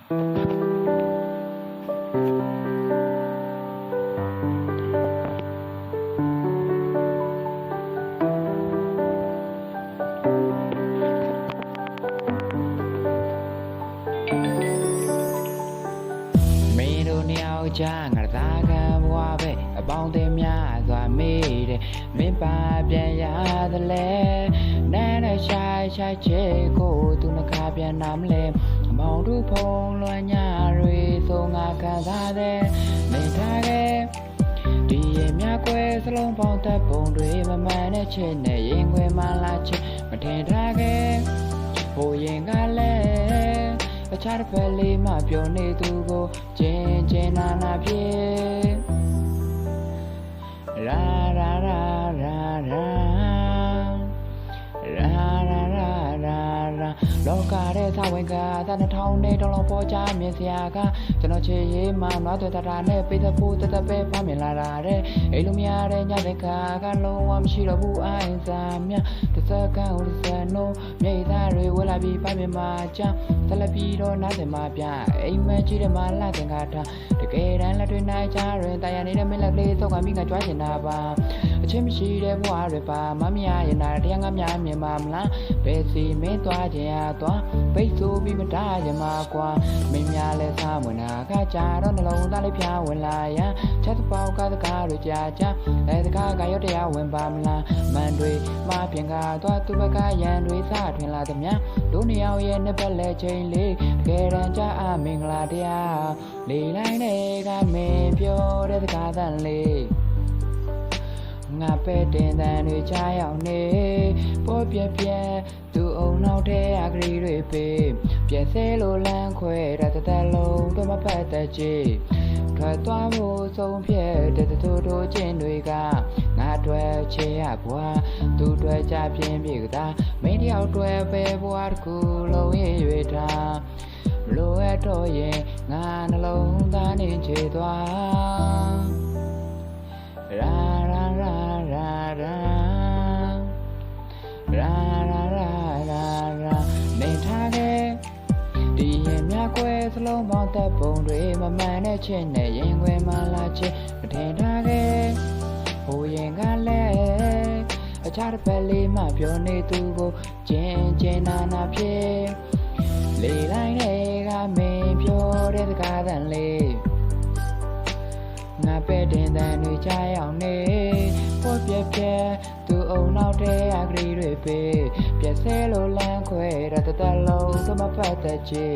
ကြငါသာကံဘွားပဲအပေါင်းတင်များစွာမေးတယ်မင်းပါပြန်ရသလဲနဲနဲ့ရှိုက်ချေကိုသူနှခါပြန်နာမလဲအမောင်တို့ဖုံလွှမ်းညာတွေဆိုငါခံစားတယ်နေထားခဲ့ဒီရင်မြကွဲစလုံးပေါင်းသက်ပုံတွေမမှန်တဲ့ချစ်နဲ့ရင်ခွဲမှလာချစ်မထင်ထားခဲ့ဟိုရင်ကလည်းအခြားတစ်ဖက်လေးမှပြောနေသူကိုကျင်းနာဖြစ်ရာလောကတဲ့သဝင်ကသာနှထောင်းနဲ့တောင်းလောပေါ်ကြမြင်စရာကကျွန်တော်ချေရေးမှနွားတွေ့တာနဲ့ပိသဖို့တပဲဖမ်းမြင်လာတာတဲ့အိမ်လိုမရတဲ့ညတဲ့ခါကလုံးဝမရှိတော့ဘူးအိုင်းစားမြတစ်စက္ကန့်ဦးစံနိုးမြေသားတွေဝလာပြီးဖမ်းမြင်မှာကြောင်းဆက်လက်ပြီးတော့နားစင်မှာပြအိမ်မကြီးတဲ့မှာလာတင်ကားထားတကယ်တမ်းလက်တွေနိုင်ကြရင်တာယာနေတဲ့မင်းလက်ကလေးသောက်ကမိကကြွားချင်တာပါအချင်းမရှိတဲ့ဘဝတွေပါမမရရင်တာတရားငါများမြင်ပါမလားဘယ်စီမင်းသွားခြင်းရသွားပိတ်ဆိုပြီးမတားရမှာကွာမင်းများလဲစားမွန်တာကကြတော့နှလုံးသားလေးဖြာဝင်လာရချက်ပေါက်ကစကားတွေကြာကြာအဲစကားကရောက်တရားဝင်ပါမလားမန်တွေမပြင်ကားသွားသူဘကရန်တွေစထွင်လာသည်များတို့နှစ်ယောက်ရဲ့နှစ်ပတ်လဲချိန်လေးတကယ်တမ်းကြအမင်္ဂလာတရားလေလိုက်တဲ့ကမင်းပြောတဲ့စကားသံလေးငါပဲတင်တန်တွေချားရောက်နေပေါ်ပြပြသူ့အုံနောက်ထဲအကလေးတွေပေးပြက်ဆဲလိုလန်းခွဲတဲ့တလုံးတော့မဖတ်တတ်ကြည်ထွက်သွားဖို့ဆုံးဖြတ်တဲ့တို့ချင်းတွေကငါတွေ့ချေရဘွားသူတွေ့ကြပြင်းပြေကသာမင်းတယောက်တွေ့ပဲဘွားတစ်ခုလုံးရဲ့ရွေထားမလို့ရတော့ရင်ငါနှလုံးသားနေချေသွားနေထားခဲ့ဒီရင်မြကွဲစလုံးပေါင်းသက်ပုံတွေမမှန်တဲ့ချစ်နဲ့ရင်ခွဲမှလာချစ်မထင်ထားခဲ့ဟိုရင်ကလည်းအခြားတစ်ဖက်လေးမှပြောနေသူကိုကျင်းနာဖြစ်လေလိုက်တဲ့ကမင်းပြောတဲ့စကားသံလေးငါပဲတင်တန်တွေချားရောက်နေပေါ်ပြပြသူ့အုံနောက်ထဲအကလေးတွေပေးပြက်ဆဲလိုလန်းခွဲတဲ့လုံးတော့မဖတ်တတ်ချေ